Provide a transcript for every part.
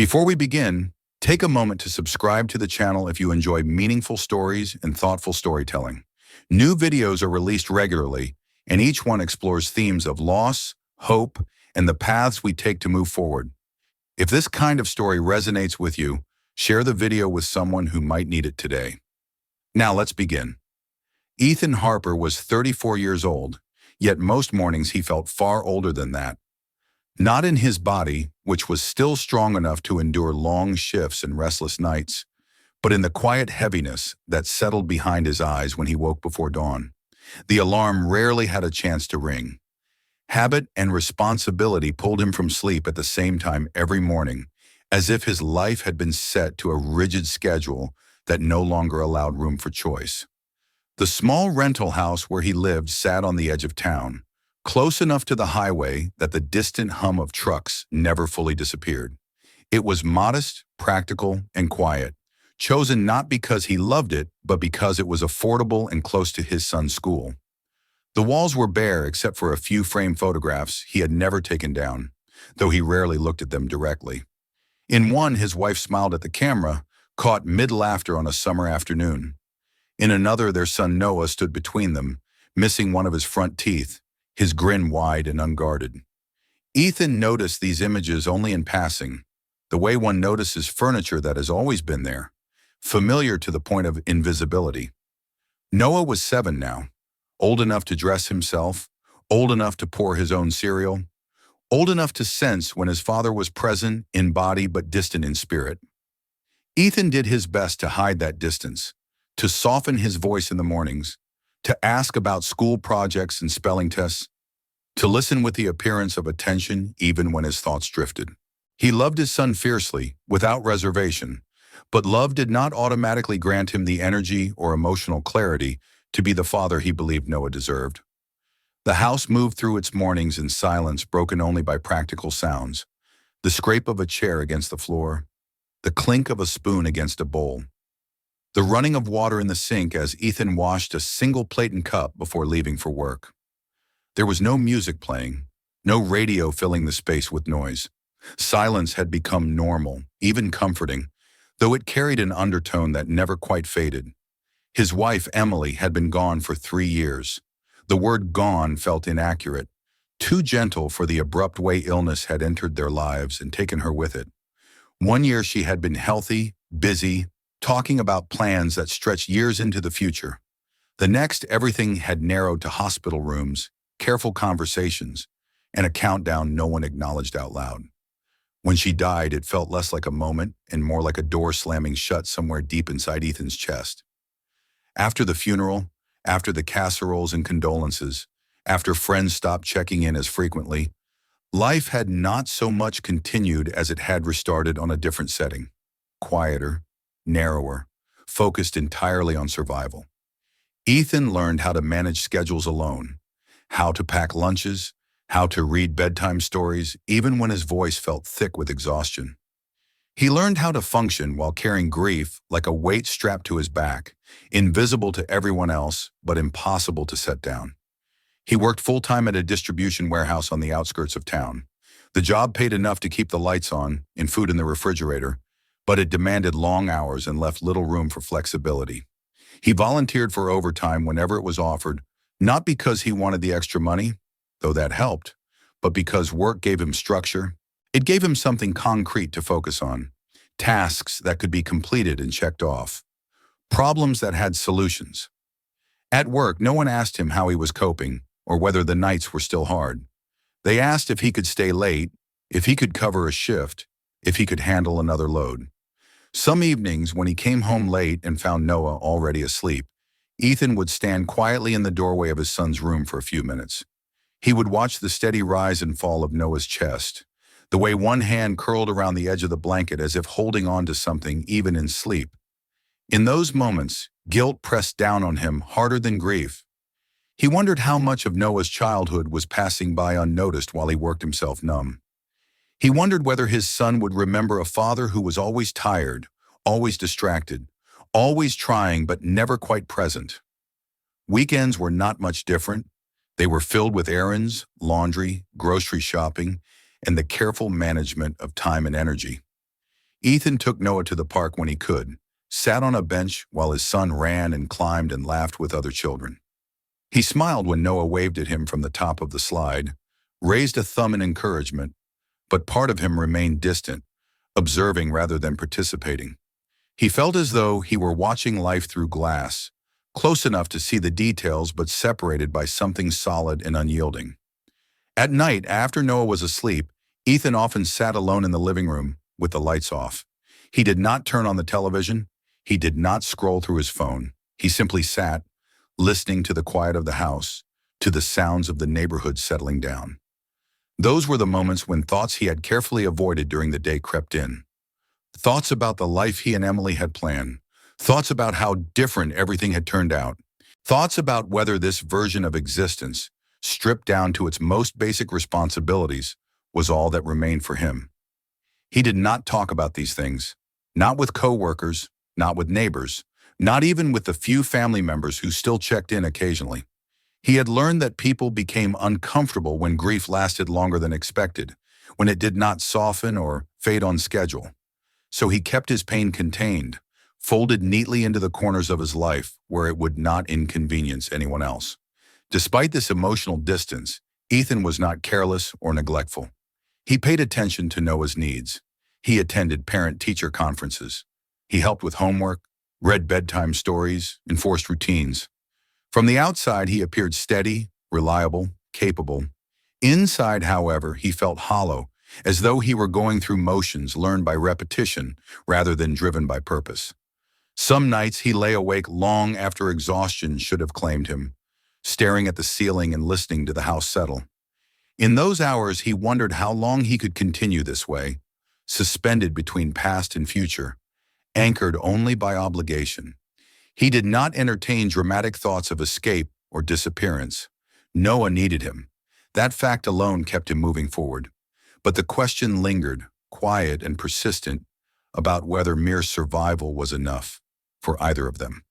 Before we begin, take a moment to subscribe to the channel if you enjoy meaningful stories and thoughtful storytelling. New videos are released regularly, and each one explores themes of loss, hope, and the paths we take to move forward. If this kind of story resonates with you, share the video with someone who might need it today. Now let's begin. Ethan Harper was 34 years old, yet most mornings he felt far older than that. Not in his body, which was still strong enough to endure long shifts and restless nights, but in the quiet heaviness that settled behind his eyes when he woke before dawn. The alarm rarely had a chance to ring. Habit and responsibility pulled him from sleep at the same time every morning, as if his life had been set to a rigid schedule that no longer allowed room for choice. The small rental house where he lived sat on the edge of town, close enough to the highway that the distant hum of trucks never fully disappeared. It was modest, practical, and quiet, chosen not because he loved it, but because it was affordable and close to his son's school. The walls were bare except for a few framed photographs he had never taken down, though he rarely looked at them directly. In one, his wife smiled at the camera, caught mid-laughter on a summer afternoon. In another, their son Noah stood between them, missing one of his front teeth, his grin wide and unguarded. Ethan noticed these images only in passing, the way one notices furniture that has always been there, familiar to the point of invisibility. Noah was 7 now, old enough to dress himself, old enough to pour his own cereal, old enough to sense when his father was present in body but distant in spirit. Ethan did his best to hide that distance, to soften his voice in the mornings, to ask about school projects and spelling tests, to listen with the appearance of attention even when his thoughts drifted. He loved his son fiercely, without reservation, but love did not automatically grant him the energy or emotional clarity to be the father he believed Noah deserved. The house moved through its mornings in silence broken only by practical sounds, the scrape of a chair against the floor, the clink of a spoon against a bowl, the running of water in the sink as Ethan washed a single plate and cup before leaving for work. There was no music playing, no radio filling the space with noise. Silence had become normal, even comforting, though it carried an undertone that never quite faded. His wife, Emily, had been gone for 3 years. The word gone felt inaccurate, too gentle for the abrupt way illness had entered their lives and taken her with it. 1 year she had been healthy, busy, talking about plans that stretched years into the future. The next, everything had narrowed to hospital rooms, careful conversations, and a countdown no one acknowledged out loud. When she died, it felt less like a moment and more like a door slamming shut somewhere deep inside Ethan's chest. After the funeral, after the casseroles and condolences, after friends stopped checking in as frequently, life had not so much continued as it had restarted on a different setting, quieter, narrower, focused entirely on survival. Ethan learned how to manage schedules alone, how to pack lunches, how to read bedtime stories, even when his voice felt thick with exhaustion. He learned how to function while carrying grief like a weight strapped to his back, invisible to everyone else, but impossible to set down. He worked full-time at a distribution warehouse on the outskirts of town. The job paid enough to keep the lights on and food in the refrigerator, but it demanded long hours and left little room for flexibility. He volunteered for overtime whenever it was offered, not because he wanted the extra money, though that helped, but because work gave him structure. It gave him something concrete to focus on, tasks that could be completed and checked off, problems that had solutions. At work, no one asked him how he was coping or whether the nights were still hard. They asked if he could stay late, if he could cover a shift, if he could handle another load. Some evenings, when he came home late and found Noah already asleep, Ethan would stand quietly in the doorway of his son's room for a few minutes. He would watch the steady rise and fall of Noah's chest, the way one hand curled around the edge of the blanket as if holding on to something even in sleep. In those moments, guilt pressed down on him harder than grief. He wondered how much of Noah's childhood was passing by unnoticed while he worked himself numb. He wondered whether his son would remember a father who was always tired, always distracted, always trying but never quite present. Weekends were not much different. They were filled with errands, laundry, grocery shopping, and the careful management of time and energy. Ethan took Noah to the park when he could, sat on a bench while his son ran and climbed and laughed with other children. He smiled when Noah waved at him from the top of the slide, raised a thumb in encouragement, but part of him remained distant, observing rather than participating. He felt as though he were watching life through glass, close enough to see the details but separated by something solid and unyielding. At night, after Noah was asleep, Ethan often sat alone in the living room with the lights off. He did not turn on the television. He did not scroll through his phone. He simply sat, listening to the quiet of the house, to the sounds of the neighborhood settling down. Those were the moments when thoughts he had carefully avoided during the day crept in. Thoughts about the life he and Emily had planned. Thoughts about how different everything had turned out. Thoughts about whether this version of existence, stripped down to its most basic responsibilities, was all that remained for him. He did not talk about these things, not with coworkers, not with neighbors, not even with the few family members who still checked in occasionally. He had learned that people became uncomfortable when grief lasted longer than expected, when it did not soften or fade on schedule. So he kept his pain contained, folded neatly into the corners of his life where it would not inconvenience anyone else. Despite this emotional distance, Ethan was not careless or neglectful. He paid attention to Noah's needs. He attended parent-teacher conferences. He helped with homework, read bedtime stories, enforced routines. From the outside, he appeared steady, reliable, capable. Inside, however, he felt hollow, as though he were going through motions learned by repetition rather than driven by purpose. Some nights he lay awake long after exhaustion should have claimed him, staring at the ceiling and listening to the house settle. In those hours, he wondered how long he could continue this way, suspended between past and future, anchored only by obligation. He did not entertain dramatic thoughts of escape or disappearance. Noah needed him. That fact alone kept him moving forward. But the question lingered, quiet and persistent, about whether mere survival was enough for either of them.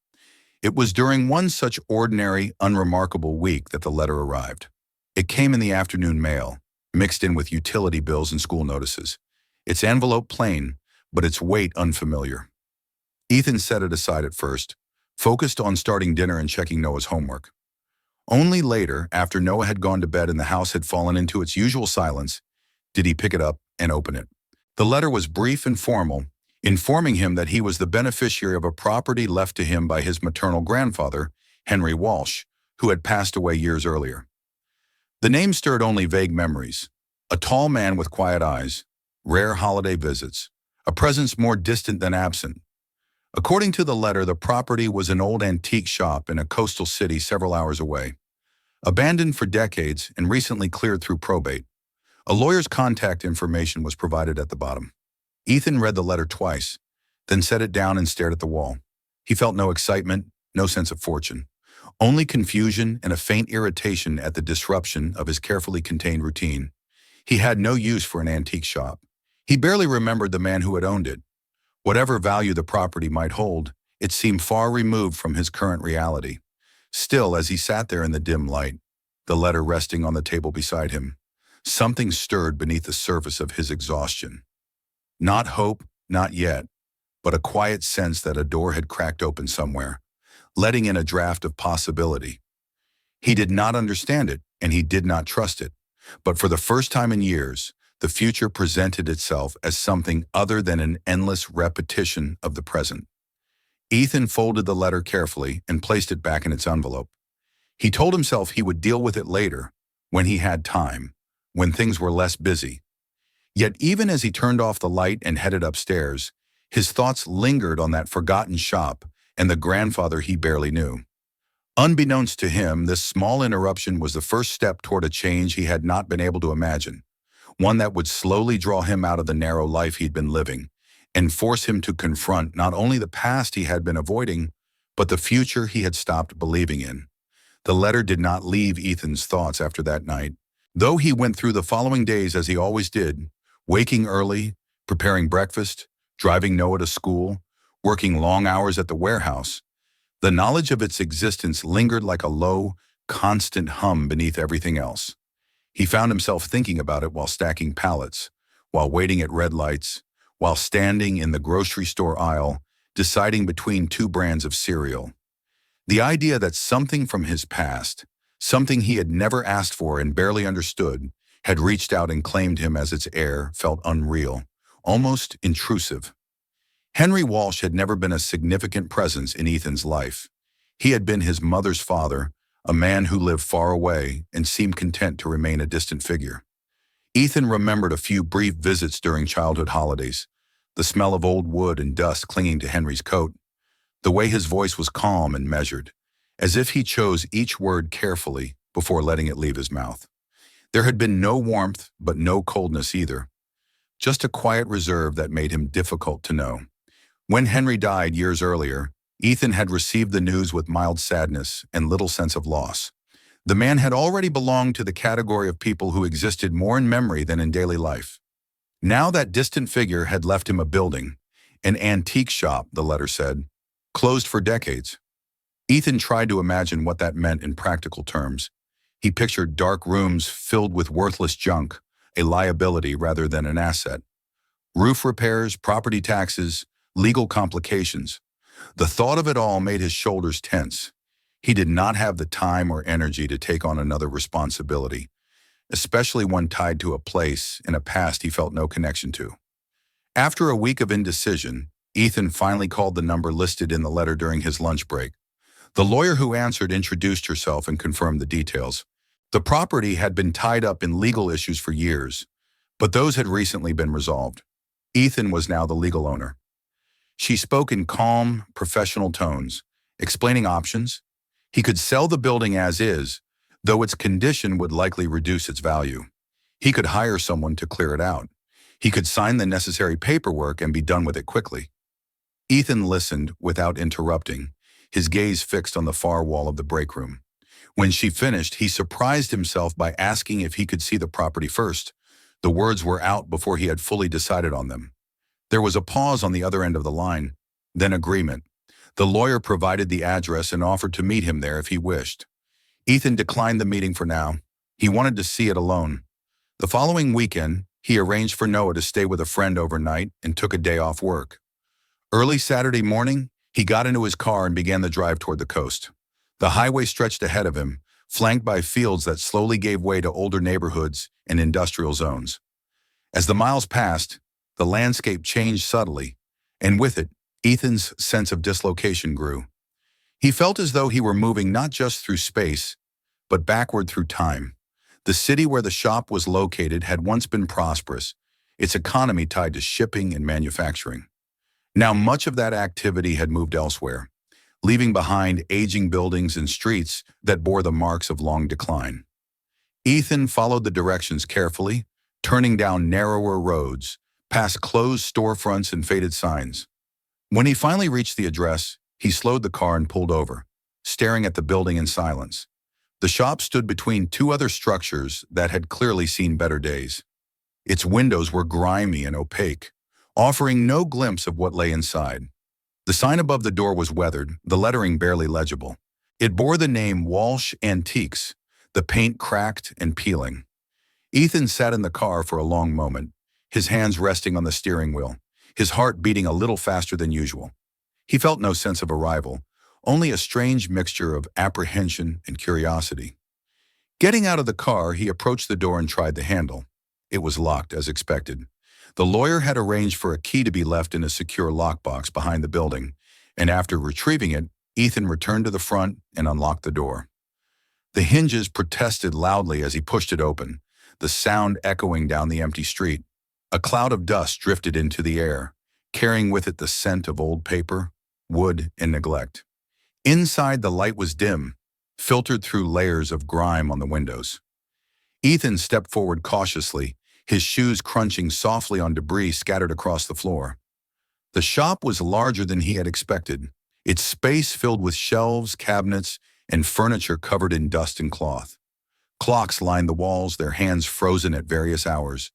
It was during one such ordinary, unremarkable week that the letter arrived. It came in the afternoon mail, mixed in with utility bills and school notices. Its envelope plain, but its weight unfamiliar. Ethan set it aside at first, focused on starting dinner and checking Noah's homework. Only later, after Noah had gone to bed and the house had fallen into its usual silence, did he pick it up and open it. The letter was brief and formal, informing him that he was the beneficiary of a property left to him by his maternal grandfather, Henry Walsh, who had passed away years earlier. The name stirred only vague memories. A tall man with quiet eyes, rare holiday visits, a presence more distant than absent. According to the letter, the property was an old antique shop in a coastal city several hours away. Abandoned for decades and recently cleared through probate. A lawyer's contact information was provided at the bottom. Ethan read the letter twice, then set it down and stared at the wall. He felt no excitement, no sense of fortune, only confusion and a faint irritation at the disruption of his carefully contained routine. He had no use for an antique shop. He barely remembered the man who had owned it. Whatever value the property might hold, it seemed far removed from his current reality. Still, as he sat there in the dim light, the letter resting on the table beside him, something stirred beneath the surface of his exhaustion. Not hope, not yet, but a quiet sense that a door had cracked open somewhere, letting in a draft of possibility. He did not understand it, and he did not trust it, but for the first time in years, the future presented itself as something other than an endless repetition of the present. Ethan folded the letter carefully and placed it back in its envelope. He told himself he would deal with it later, when he had time, when things were less busy. Yet even as he turned off the light and headed upstairs, his thoughts lingered on that forgotten shop and the grandfather he barely knew. Unbeknownst to him, this small interruption was the first step toward a change he had not been able to imagine, one that would slowly draw him out of the narrow life he'd been living and force him to confront not only the past he had been avoiding, but the future he had stopped believing in. The letter did not leave Ethan's thoughts after that night, though he went through the following days as he always did, waking early, preparing breakfast, driving Noah to school, working long hours at the warehouse. The knowledge of its existence lingered like a low, constant hum beneath everything else. He found himself thinking about it while stacking pallets, while waiting at red lights, while standing in the grocery store aisle, deciding between two brands of cereal. The idea that something from his past, something he had never asked for and barely understood, had reached out and claimed him as its heir felt unreal, almost intrusive. Henry Walsh had never been a significant presence in Ethan's life. He had been his mother's father, a man who lived far away and seemed content to remain a distant figure. Ethan remembered a few brief visits during childhood holidays, the smell of old wood and dust clinging to Henry's coat, the way his voice was calm and measured, as if he chose each word carefully before letting it leave his mouth. There had been no warmth, but no coldness either, just a quiet reserve that made him difficult to know. When Henry died years earlier, Ethan had received the news with mild sadness and little sense of loss. The man had already belonged to the category of people who existed more in memory than in daily life. Now that distant figure had left him a building, an antique shop, the letter said, closed for decades. Ethan tried to imagine what that meant in practical terms. He pictured dark rooms filled with worthless junk, a liability rather than an asset. Roof repairs, property taxes, legal complications. The thought of it all made his shoulders tense. He did not have the time or energy to take on another responsibility, especially one tied to a place and a past he felt no connection to. After a week of indecision, Ethan finally called the number listed in the letter during his lunch break. The lawyer who answered introduced herself and confirmed the details. The property had been tied up in legal issues for years, but those had recently been resolved. Ethan was now the legal owner. She spoke in calm, professional tones, explaining options. He could sell the building as is, though its condition would likely reduce its value. He could hire someone to clear it out. He could sign the necessary paperwork and be done with it quickly. Ethan listened without interrupting, his gaze fixed on the far wall of the break room. When she finished, he surprised himself by asking if he could see the property first. The words were out before he had fully decided on them. There was a pause on the other end of the line, then agreement. The lawyer provided the address and offered to meet him there if he wished. Ethan declined the meeting for now. He wanted to see it alone. The following weekend, he arranged for Noah to stay with a friend overnight and took a day off work. Early Saturday morning, he got into his car and began the drive toward the coast. The highway stretched ahead of him, flanked by fields that slowly gave way to older neighborhoods and industrial zones. As the miles passed, the landscape changed subtly, and with it, Ethan's sense of dislocation grew. He felt as though he were moving not just through space, but backward through time. The city where the shop was located had once been prosperous, its economy tied to shipping and manufacturing. Now much of that activity had moved elsewhere, leaving behind aging buildings and streets that bore the marks of long decline. Ethan followed the directions carefully, turning down narrower roads, past closed storefronts and faded signs. When he finally reached the address, he slowed the car and pulled over, staring at the building in silence. The shop stood between two other structures that had clearly seen better days. Its windows were grimy and opaque, offering no glimpse of what lay inside. The sign above the door was weathered, the lettering barely legible. It bore the name Walsh Antiques, the paint cracked and peeling. Ethan sat in the car for a long moment, his hands resting on the steering wheel, his heart beating a little faster than usual. He felt no sense of arrival, only a strange mixture of apprehension and curiosity. Getting out of the car, he approached the door and tried the handle. It was locked, as expected. The lawyer had arranged for a key to be left in a secure lockbox behind the building, and after retrieving it, Ethan returned to the front and unlocked the door. The hinges protested loudly as he pushed it open, the sound echoing down the empty street. A cloud of dust drifted into the air, carrying with it the scent of old paper, wood, and neglect. Inside, the light was dim, filtered through layers of grime on the windows. Ethan stepped forward cautiously, his shoes crunching softly on debris scattered across the floor. The shop was larger than he had expected, its space filled with shelves, cabinets, and furniture covered in dust and cloth. Clocks lined the walls, their hands frozen at various hours.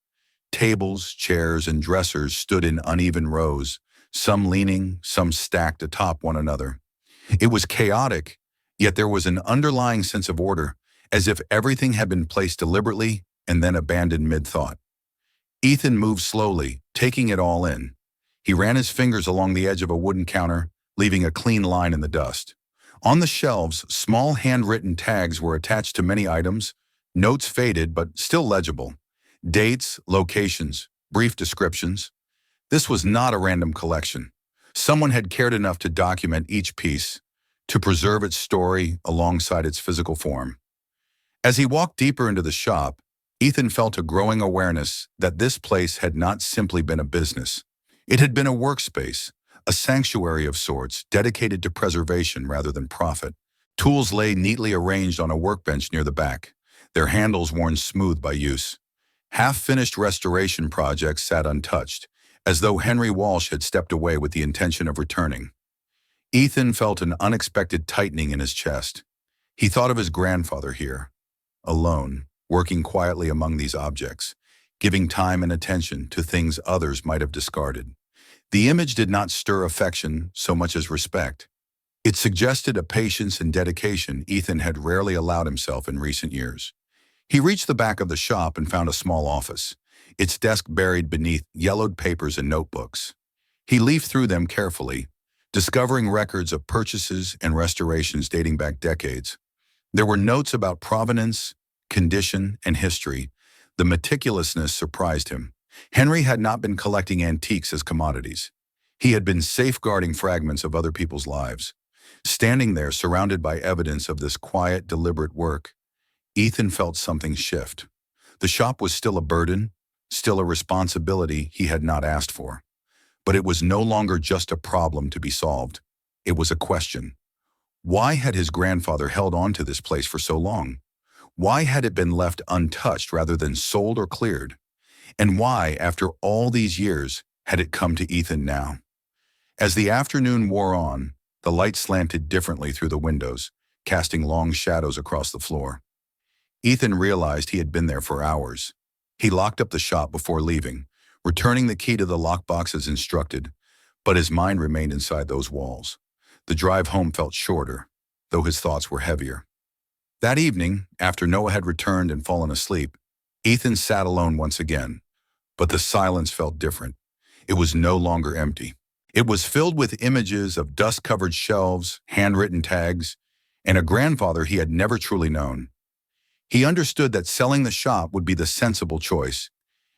Tables, chairs, and dressers stood in uneven rows, some leaning, some stacked atop one another. It was chaotic, yet there was an underlying sense of order, as if everything had been placed deliberately and then abandoned mid-thought. Ethan moved slowly, taking it all in. He ran his fingers along the edge of a wooden counter, leaving a clean line in the dust. On the shelves, small handwritten tags were attached to many items, notes faded but still legible. Dates, locations, brief descriptions. This was not a random collection. Someone had cared enough to document each piece, to preserve its story alongside its physical form. As he walked deeper into the shop, Ethan felt a growing awareness that this place had not simply been a business. It had been a workspace, a sanctuary of sorts, dedicated to preservation rather than profit. Tools lay neatly arranged on a workbench near the back, their handles worn smooth by use. Half-finished restoration projects sat untouched, as though Henry Walsh had stepped away with the intention of returning. Ethan felt an unexpected tightening in his chest. He thought of his grandfather here, alone, working quietly among these objects, giving time and attention to things others might have discarded. The image did not stir affection so much as respect. It suggested a patience and dedication Ethan had rarely allowed himself in recent years. He reached the back of the shop and found a small office, its desk buried beneath yellowed papers and notebooks. He leafed through them carefully, discovering records of purchases and restorations dating back decades. There were notes about provenance, condition, and history. The meticulousness surprised him. Henry had not been collecting antiques as commodities. He had been safeguarding fragments of other people's lives. Standing there, surrounded by evidence of this quiet, deliberate work, Ethan felt something shift. The shop was still a burden, still a responsibility he had not asked for. But it was no longer just a problem to be solved. It was a question. Why had his grandfather held on to this place for so long? Why had it been left untouched rather than sold or cleared? And why, after all these years, had it come to Ethan now? As the afternoon wore on, the light slanted differently through the windows, casting long shadows across the floor. Ethan realized he had been there for hours. He locked up the shop before leaving, returning the key to the lockbox as instructed, but his mind remained inside those walls. The drive home felt shorter, though his thoughts were heavier. That evening, after Noah had returned and fallen asleep, Ethan sat alone once again, but the silence felt different. It was no longer empty. It was filled with images of dust-covered shelves, handwritten tags, and a grandfather he had never truly known. He understood that selling the shop would be the sensible choice.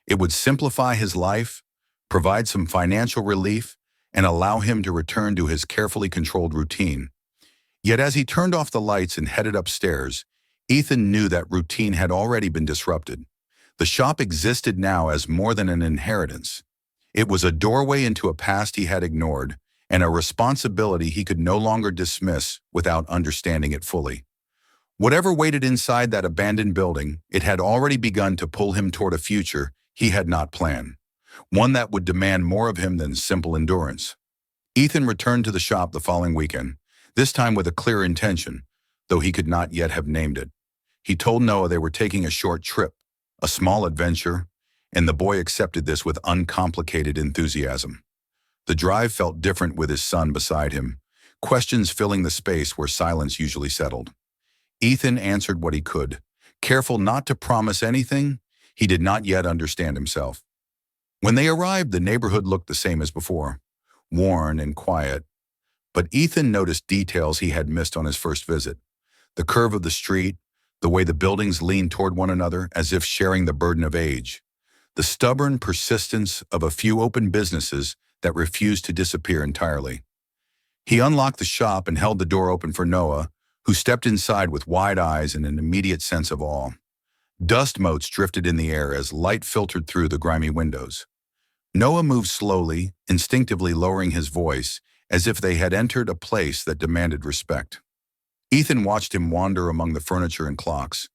It would simplify his life, provide some financial relief, and allow him to return to his carefully controlled routine. Yet as he turned off the lights and headed upstairs, Ethan knew that routine had already been disrupted. The shop existed now as more than an inheritance. It was a doorway into a past he had ignored, and a responsibility he could no longer dismiss without understanding it fully. Whatever waited inside that abandoned building, it had already begun to pull him toward a future he had not planned, one that would demand more of him than simple endurance. Ethan returned to the shop the following weekend, this time with a clear intention, though he could not yet have named it. He told Noah they were taking a short trip, a small adventure, and the boy accepted this with uncomplicated enthusiasm. The drive felt different with his son beside him, questions filling the space where silence usually settled. Ethan answered what he could, careful not to promise anything he did not yet understand himself. When they arrived, the neighborhood looked the same as before, worn and quiet, but Ethan noticed details he had missed on his first visit. The curve of the street, the way the buildings leaned toward one another as if sharing the burden of age, the stubborn persistence of a few open businesses that refused to disappear entirely. He unlocked the shop and held the door open for Noah, who stepped inside with wide eyes and an immediate sense of awe. Dust motes drifted in the air as light filtered through the grimy windows. Noah moved slowly, instinctively lowering his voice, as if they had entered a place that demanded respect. Ethan watched him wander among the furniture and clocks,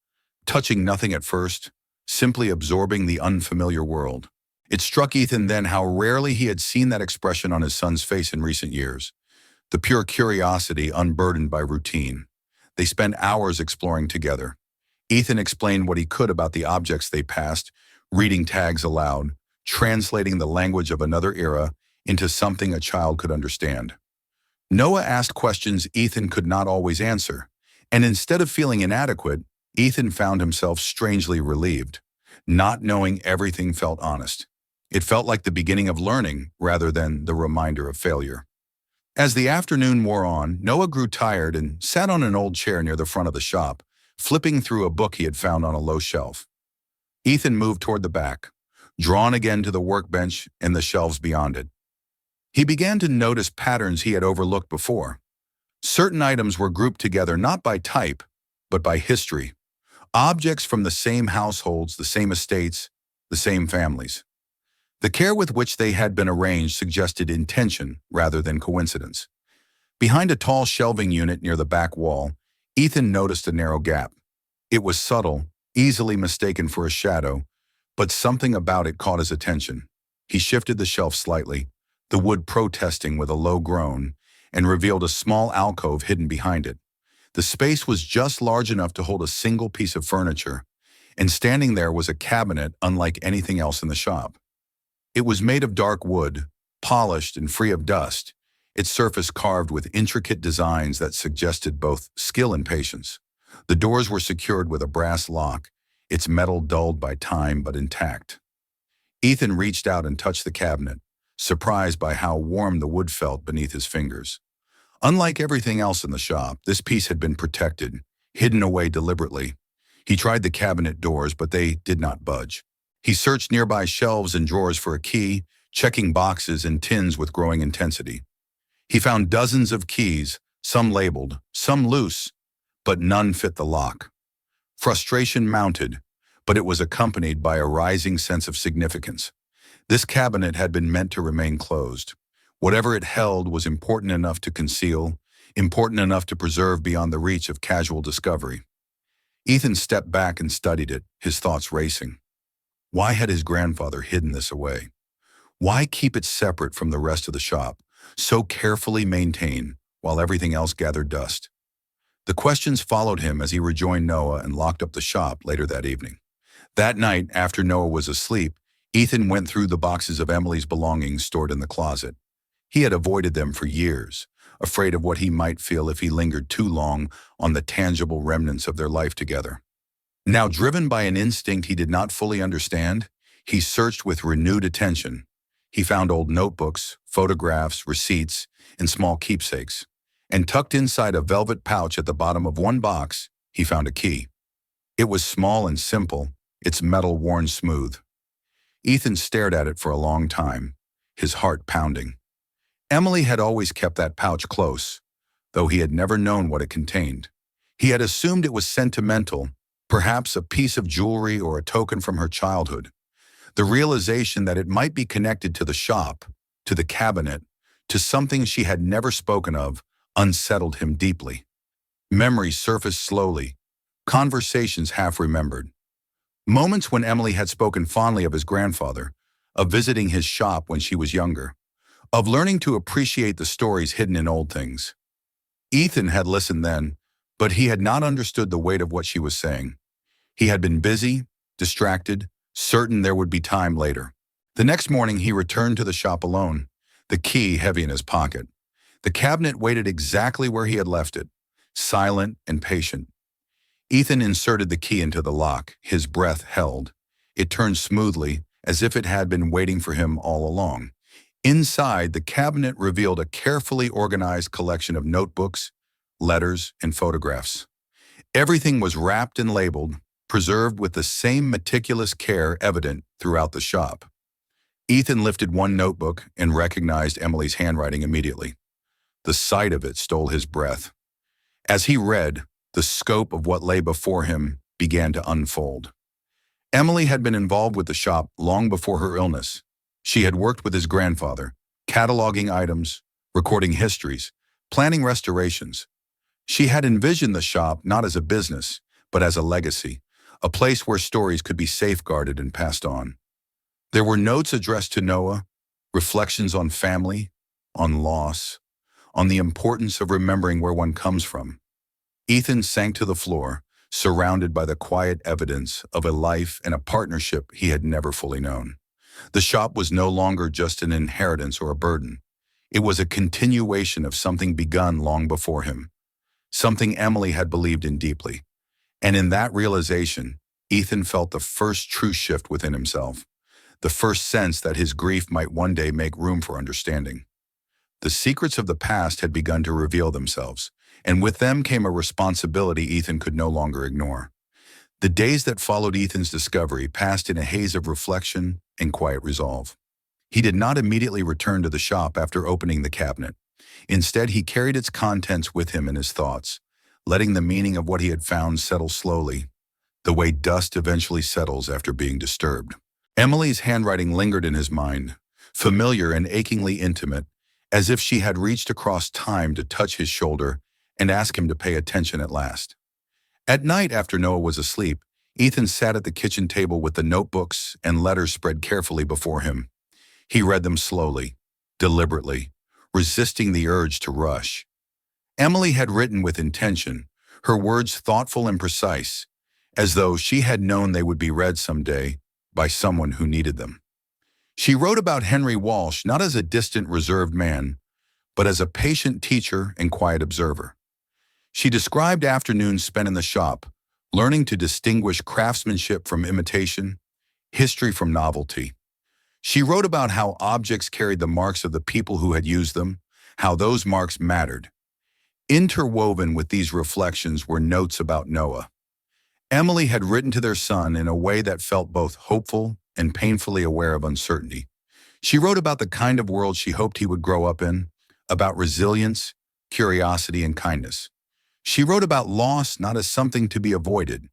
touching nothing at first, simply absorbing the unfamiliar world. It struck Ethan then how rarely he had seen that expression on his son's face in recent years, the pure curiosity unburdened by routine. They spent hours exploring together. Ethan explained what he could about the objects they passed, reading tags aloud, translating the language of another era into something a child could understand. Noah asked questions Ethan could not always answer, and instead of feeling inadequate, Ethan found himself strangely relieved. Not knowing everything felt honest. It felt like the beginning of learning rather than the reminder of failure. As the afternoon wore on, Noah grew tired and sat on an old chair near the front of the shop, flipping through a book he had found on a low shelf. Ethan moved toward the back, drawn again to the workbench and the shelves beyond it. He began to notice patterns he had overlooked before. Certain items were grouped together not by type, but by history. Objects from the same households, the same estates, the same families. The care with which they had been arranged suggested intention rather than coincidence. Behind a tall shelving unit near the back wall, Ethan noticed a narrow gap. It was subtle, easily mistaken for a shadow, but something about it caught his attention. He shifted the shelf slightly, the wood protesting with a low groan, and revealed a small alcove hidden behind it. The space was just large enough to hold a single piece of furniture, and standing there was a cabinet unlike anything else in the shop. It was made of dark wood, polished and free of dust, its surface carved with intricate designs that suggested both skill and patience. The doors were secured with a brass lock, its metal dulled by time but intact. Ethan reached out and touched the cabinet, surprised by how warm the wood felt beneath his fingers. Unlike everything else in the shop, this piece had been protected, hidden away deliberately. He tried the cabinet doors, but they did not budge. He searched nearby shelves and drawers for a key, checking boxes and tins with growing intensity. He found dozens of keys, some labeled, some loose, but none fit the lock. Frustration mounted, but it was accompanied by a rising sense of significance. This cabinet had been meant to remain closed. Whatever it held was important enough to conceal, important enough to preserve beyond the reach of casual discovery. Ethan stepped back and studied it, his thoughts racing. Why had his grandfather hidden this away? Why keep it separate from the rest of the shop, so carefully maintained while everything else gathered dust? The questions followed him as he rejoined Noah and locked up the shop later that evening. That night, after Noah was asleep, Ethan went through the boxes of Emily's belongings stored in the closet. He had avoided them for years, afraid of what he might feel if he lingered too long on the tangible remnants of their life together. Now, driven by an instinct he did not fully understand, he searched with renewed attention. He found old notebooks, photographs, receipts, and small keepsakes. And tucked inside a velvet pouch at the bottom of one box, he found a key. It was small and simple, its metal worn smooth. Ethan stared at it for a long time, his heart pounding. Emily had always kept that pouch close, though he had never known what it contained. He had assumed it was sentimental, perhaps a piece of jewelry or a token from her childhood. The realization that it might be connected to the shop, to the cabinet, to something she had never spoken of, unsettled him deeply. Memories surfaced slowly, conversations half remembered. Moments when Emily had spoken fondly of his grandfather, of visiting his shop when she was younger, of learning to appreciate the stories hidden in old things. Ethan had listened then, but he had not understood the weight of what she was saying. He had been busy, distracted, certain there would be time later. The next morning he returned to the shop alone, the key heavy in his pocket. The cabinet waited exactly where he had left it, silent and patient. Ethan inserted the key into the lock, his breath held. It turned smoothly, as if it had been waiting for him all along. Inside, the cabinet revealed a carefully organized collection of notebooks, letters, and photographs. Everything was wrapped and labeled, preserved with the same meticulous care evident throughout the shop. Ethan lifted one notebook and recognized Emily's handwriting immediately. The sight of it stole his breath. As he read, the scope of what lay before him began to unfold. Emily had been involved with the shop long before her illness. She had worked with his grandfather, cataloging items, recording histories, planning restorations. She had envisioned the shop not as a business, but as a legacy, a place where stories could be safeguarded and passed on. There were notes addressed to Noah, reflections on family, on loss, on the importance of remembering where one comes from. Ethan sank to the floor, surrounded by the quiet evidence of a life and a partnership he had never fully known. The shop was no longer just an inheritance or a burden. It was a continuation of something begun long before him, something Emily had believed in deeply. And in that realization, Ethan felt the first true shift within himself, the first sense that his grief might one day make room for understanding. The secrets of the past had begun to reveal themselves, and with them came a responsibility Ethan could no longer ignore. The days that followed Ethan's discovery passed in a haze of reflection and quiet resolve. He did not immediately return to the shop after opening the cabinet. Instead, he carried its contents with him in his thoughts, letting the meaning of what he had found settle slowly, the way dust eventually settles after being disturbed. Emily's handwriting lingered in his mind, familiar and achingly intimate, as if she had reached across time to touch his shoulder and ask him to pay attention at last. At night, after Noah was asleep, Ethan sat at the kitchen table with the notebooks and letters spread carefully before him. He read them slowly, deliberately, resisting the urge to rush. Emily had written with intention, her words thoughtful and precise, as though she had known they would be read someday by someone who needed them. She wrote about Henry Walsh not as a distant, reserved man, but as a patient teacher and quiet observer. She described afternoons spent in the shop, learning to distinguish craftsmanship from imitation, history from novelty. She wrote about how objects carried the marks of the people who had used them, how those marks mattered. Interwoven with these reflections were notes about Noah. Emily had written to their son in a way that felt both hopeful and painfully aware of uncertainty. She wrote about the kind of world she hoped he would grow up in, about resilience, curiosity, and kindness. She wrote about loss not as something to be avoided,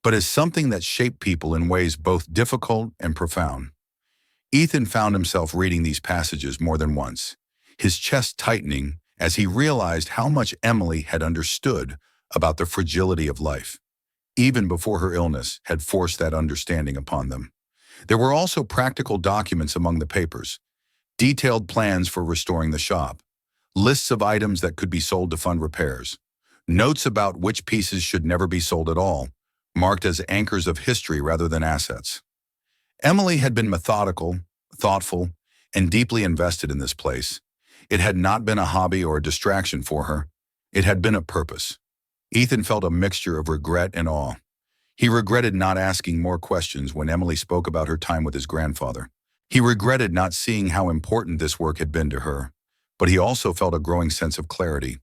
but as something that shaped people in ways both difficult and profound. Ethan found himself reading these passages more than once, his chest tightening as he realized how much Emily had understood about the fragility of life, even before her illness had forced that understanding upon them. There were also practical documents among the papers, detailed plans for restoring the shop, lists of items that could be sold to fund repairs, notes about which pieces should never be sold at all, marked as anchors of history rather than assets. Emily had been methodical, thoughtful, and deeply invested in this place. It had not been a hobby or a distraction for her. It had been a purpose. Ethan felt a mixture of regret and awe. He regretted not asking more questions when Emily spoke about her time with his grandfather. He regretted not seeing how important this work had been to her, but he also felt a growing sense of clarity.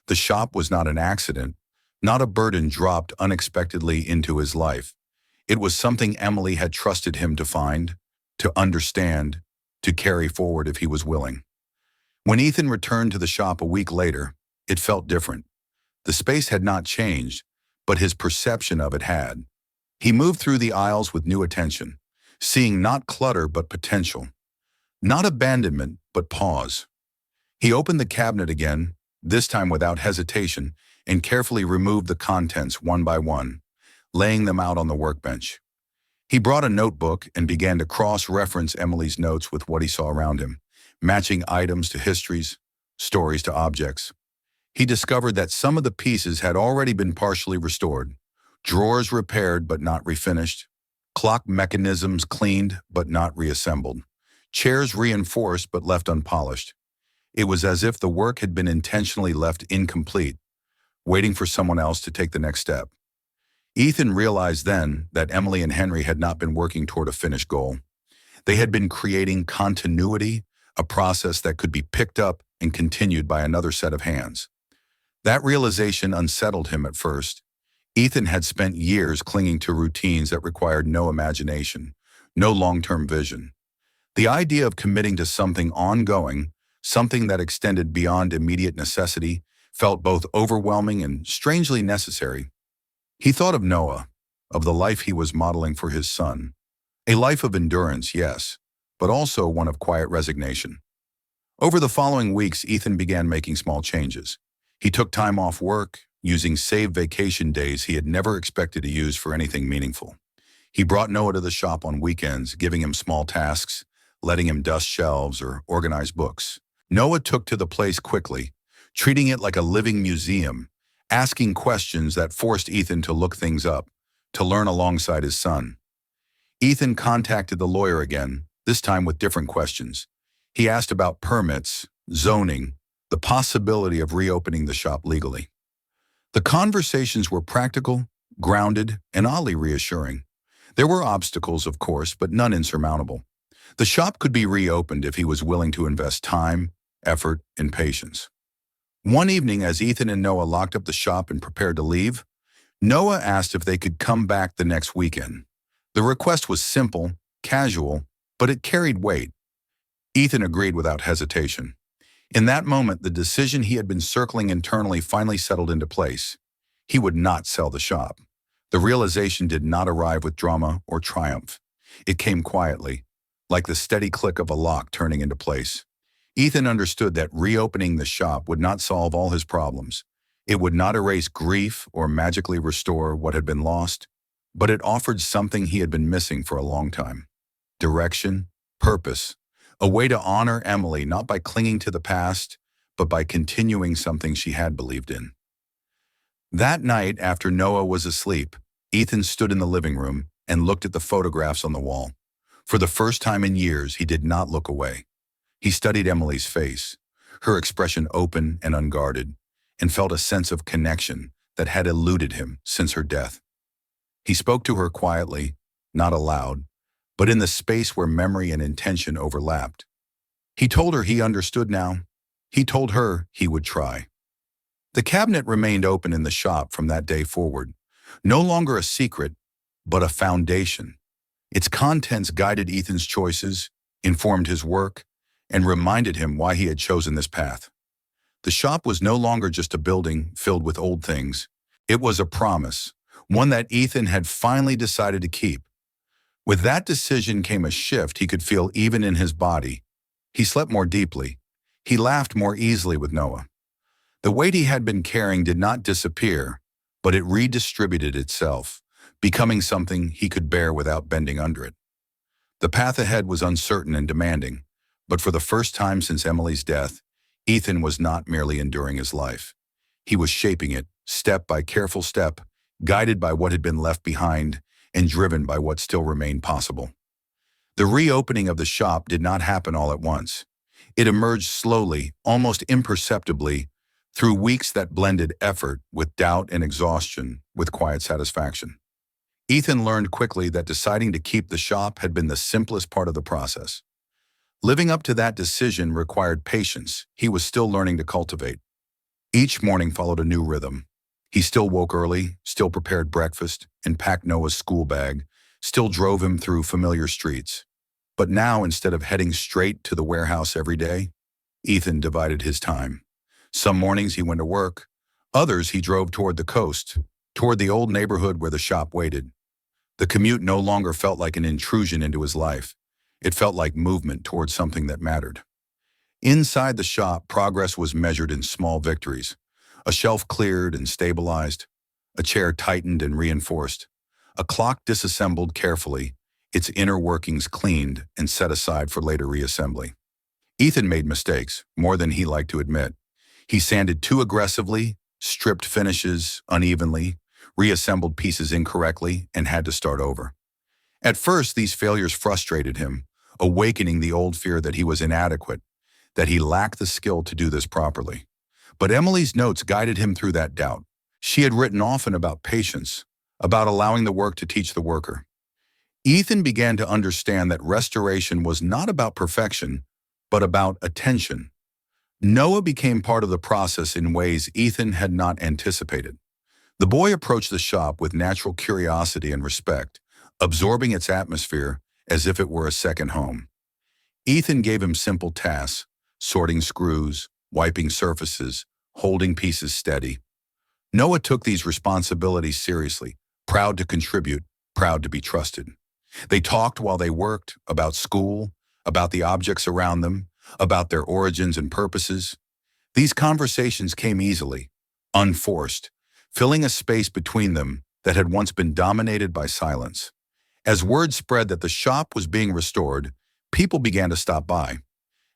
The shop was not an accident, not a burden dropped unexpectedly into his life. It was something Emily had trusted him to find, to understand, to carry forward if he was willing. When Ethan returned to the shop a week later, it felt different. The space had not changed, but his perception of it had. He moved through the aisles with new attention, seeing not clutter but potential, not abandonment but pause. He opened the cabinet again, this time without hesitation, and carefully removed the contents one by one, laying them out on the workbench. He brought a notebook and began to cross-reference Emily's notes with what he saw around him, matching items to histories, stories to objects. He discovered that some of the pieces had already been partially restored, drawers repaired but not refinished, clock mechanisms cleaned but not reassembled, chairs reinforced but left unpolished. It was as if the work had been intentionally left incomplete, waiting for someone else to take the next step. Ethan realized then that Emily and Henry had not been working toward a finished goal. They had been creating continuity, a process that could be picked up and continued by another set of hands. That realization unsettled him at first. Ethan had spent years clinging to routines that required no imagination, no long-term vision. The idea of committing to something ongoing, something that extended beyond immediate necessity, felt both overwhelming and strangely necessary. He thought of Noah, of the life he was modeling for his son. A life of endurance, yes, but also one of quiet resignation. Over the following weeks, Ethan began making small changes. He took time off work, using saved vacation days he had never expected to use for anything meaningful. He brought Noah to the shop on weekends, giving him small tasks, letting him dust shelves or organize books. Noah took to the place quickly, treating it like a living museum, asking questions that forced Ethan to look things up, to learn alongside his son. Ethan contacted the lawyer again, this time with different questions. He asked about permits, zoning, the possibility of reopening the shop legally. The conversations were practical, grounded, and oddly reassuring. There were obstacles, of course, but none insurmountable. The shop could be reopened if he was willing to invest time, effort, and patience. One evening, as Ethan and Noah locked up the shop and prepared to leave, Noah asked if they could come back the next weekend. The request was simple, casual, but it carried weight. Ethan agreed without hesitation. In that moment, the decision he had been circling internally finally settled into place. He would not sell the shop. The realization did not arrive with drama or triumph. It came quietly, like the steady click of a lock turning into place. Ethan understood that reopening the shop would not solve all his problems. It would not erase grief or magically restore what had been lost, but it offered something he had been missing for a long time. Direction, purpose, a way to honor Emily not by clinging to the past, but by continuing something she had believed in. That night, after Noah was asleep, Ethan stood in the living room and looked at the photographs on the wall. For the first time in years, he did not look away. He studied Emily's face, her expression open and unguarded, and felt a sense of connection that had eluded him since her death. He spoke to her quietly, not aloud, but in the space where memory and intention overlapped. He told her he understood now. He told her he would try. The cabinet remained open in the shop from that day forward, no longer a secret, but a foundation. Its contents guided Ethan's choices, informed his work, and reminded him why he had chosen this path. The shop was no longer just a building filled with old things. It was a promise, one that Ethan had finally decided to keep. With that decision came a shift he could feel even in his body. He slept more deeply. He laughed more easily with Noah. The weight he had been carrying did not disappear, but it redistributed itself, becoming something he could bear without bending under it. The path ahead was uncertain and demanding, but for the first time since Emily's death, Ethan was not merely enduring his life. He was shaping it, step by careful step, guided by what had been left behind and driven by what still remained possible. The reopening of the shop did not happen all at once. It emerged slowly, almost imperceptibly, through weeks that blended effort with doubt and exhaustion with quiet satisfaction. Ethan learned quickly that deciding to keep the shop had been the simplest part of the process. Living up to that decision required patience he was still learning to cultivate. Each morning followed a new rhythm. He still woke early, still prepared breakfast, and packed Noah's school bag, still drove him through familiar streets. But now, instead of heading straight to the warehouse every day, Ethan divided his time. Some mornings he went to work, others he drove toward the coast, toward the old neighborhood where the shop waited. The commute no longer felt like an intrusion into his life. It felt like movement toward something that mattered. Inside the shop, progress was measured in small victories. A shelf cleared and stabilized, a chair tightened and reinforced, a clock disassembled carefully, its inner workings cleaned and set aside for later reassembly. Ethan made mistakes, more than he liked to admit. He sanded too aggressively, stripped finishes unevenly, reassembled pieces incorrectly, and had to start over. At first, these failures frustrated him, awakening the old fear that he was inadequate, that he lacked the skill to do this properly. But Emily's notes guided him through that doubt. She had written often about patience, about allowing the work to teach the worker. Ethan began to understand that restoration was not about perfection, but about attention. Noah became part of the process in ways Ethan had not anticipated. The boy approached the shop with natural curiosity and respect, absorbing its atmosphere as if it were a second home. Ethan gave him simple tasks, sorting screws, wiping surfaces, holding pieces steady. Noah took these responsibilities seriously, proud to contribute, proud to be trusted. They talked while they worked, about school, about the objects around them, about their origins and purposes. These conversations came easily, unforced, filling a space between them that had once been dominated by silence. As word spread that the shop was being restored, people began to stop by.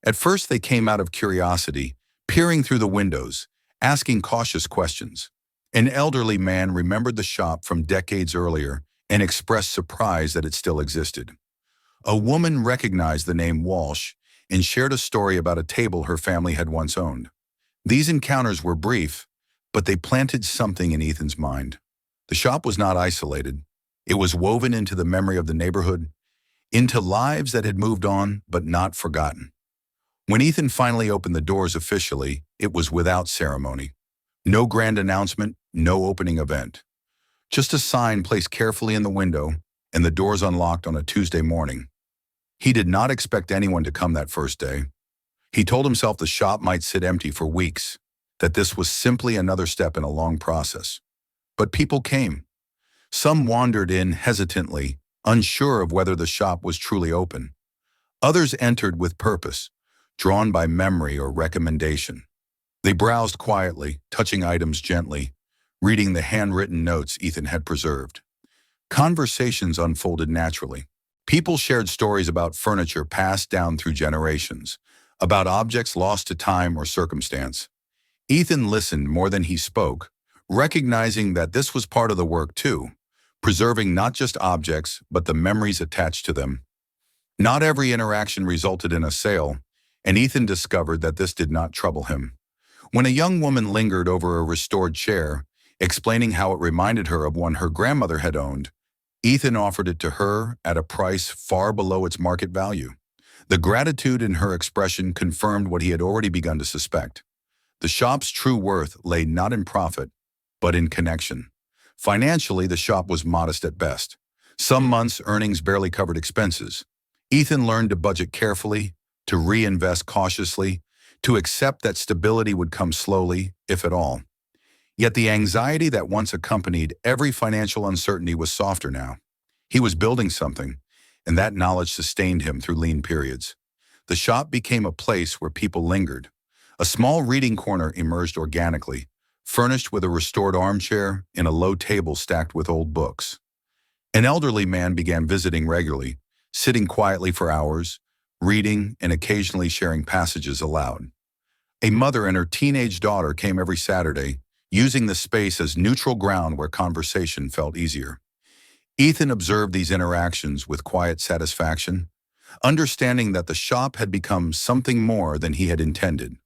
At first, they came out of curiosity, peering through the windows, asking cautious questions. An elderly man remembered the shop from decades earlier and expressed surprise that it still existed. A woman recognized the name Walsh and shared a story about a table her family had once owned. These encounters were brief, but they planted something in Ethan's mind. The shop was not isolated. It was woven into the memory of the neighborhood, into lives that had moved on but not forgotten. When Ethan finally opened the doors officially, it was without ceremony. No grand announcement, no opening event. Just a sign placed carefully in the window and the doors unlocked on a Tuesday morning. He did not expect anyone to come that first day. He told himself the shop might sit empty for weeks, that this was simply another step in a long process. But people came. Some wandered in hesitantly, unsure of whether the shop was truly open. Others entered with purpose, drawn by memory or recommendation. They browsed quietly, touching items gently, reading the handwritten notes Ethan had preserved. Conversations unfolded naturally. People shared stories about furniture passed down through generations, about objects lost to time or circumstance. Ethan listened more than he spoke, recognizing that this was part of the work too, preserving not just objects, but the memories attached to them. Not every interaction resulted in a sale, and Ethan discovered that this did not trouble him. When a young woman lingered over a restored chair, explaining how it reminded her of one her grandmother had owned, Ethan offered it to her at a price far below its market value. The gratitude in her expression confirmed what he had already begun to suspect. The shop's true worth lay not in profit, but in connection. Financially, the shop was modest at best. Some months' earnings barely covered expenses. Ethan learned to budget carefully, to reinvest cautiously, to accept that stability would come slowly, if at all. Yet the anxiety that once accompanied every financial uncertainty was softer now. He was building something, and that knowledge sustained him through lean periods. The shop became a place where people lingered. A small reading corner emerged organically, furnished with a restored armchair and a low table stacked with old books. An elderly man began visiting regularly, sitting quietly for hours, reading and occasionally sharing passages aloud. A mother and her teenage daughter came every Saturday, using the space as neutral ground where conversation felt easier. Ethan observed these interactions with quiet satisfaction, understanding that the shop had become something more than he had intended.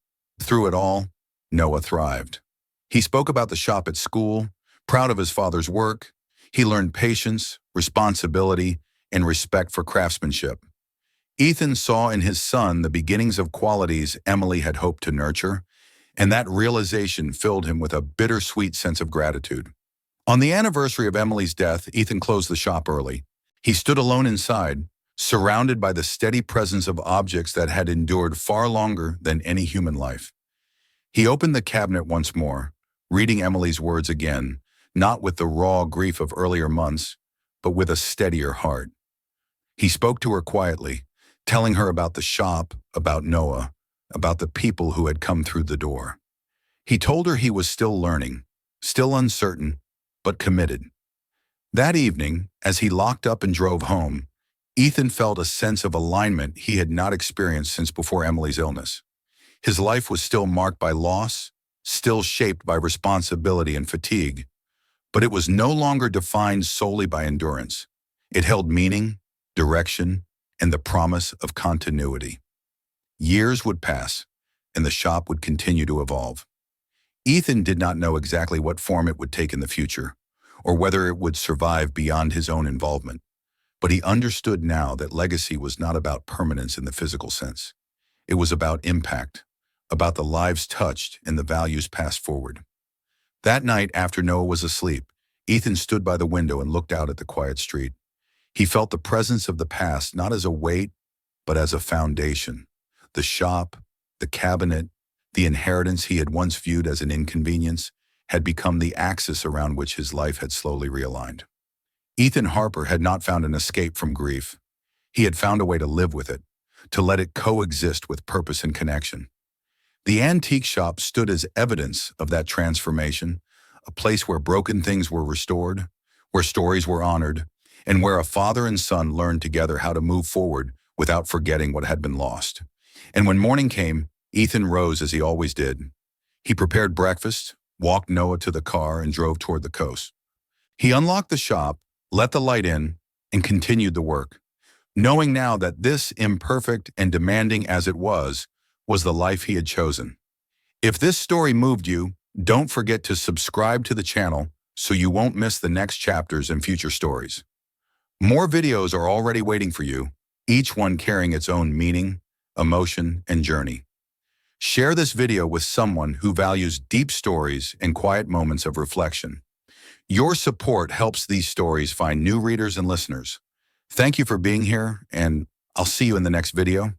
Through it all, Noah thrived. He spoke about the shop at school, proud of his father's work. He learned patience, responsibility, and respect for craftsmanship. Ethan saw in his son the beginnings of qualities Emily had hoped to nurture, and that realization filled him with a bittersweet sense of gratitude. On the anniversary of Emily's death, Ethan closed the shop early. He stood alone inside, surrounded by the steady presence of objects that had endured far longer than any human life. He opened the cabinet once more, reading Emily's words again, not with the raw grief of earlier months, but with a steadier heart. He spoke to her quietly, telling her about the shop, about Noah, about the people who had come through the door. He told her he was still learning, still uncertain, but committed. That evening, as he locked up and drove home, Ethan felt a sense of alignment he had not experienced since before Emily's illness. His life was still marked by loss, still shaped by responsibility and fatigue, but it was no longer defined solely by endurance. It held meaning, direction, and the promise of continuity. Years would pass, and the shop would continue to evolve. Ethan did not know exactly what form it would take in the future, or whether it would survive beyond his own involvement. But he understood now that legacy was not about permanence in the physical sense. It was about impact, about the lives touched and the values passed forward. That night, after Noah was asleep, Ethan stood by the window and looked out at the quiet street. He felt the presence of the past not as a weight, but as a foundation. The shop, the cabinet, the inheritance he had once viewed as an inconvenience had become the axis around which his life had slowly realigned. Ethan Harper had not found an escape from grief. He had found a way to live with it, to let it coexist with purpose and connection. The antique shop stood as evidence of that transformation, a place where broken things were restored, where stories were honored, and where a father and son learned together how to move forward without forgetting what had been lost. And when morning came, Ethan rose as he always did. He prepared breakfast, walked Noah to the car, and drove toward the coast. He unlocked the shop, let the light in, and continued the work, knowing now that this, imperfect and demanding as it was the life he had chosen. If this story moved you, don't forget to subscribe to the channel, so you won't miss the next chapters and future stories. More videos are already waiting for you, each one carrying its own meaning, emotion, and journey. Share this video with someone who values deep stories and quiet moments of reflection. Your support helps these stories find new readers and listeners. Thank you for being here, and I'll see you in the next video.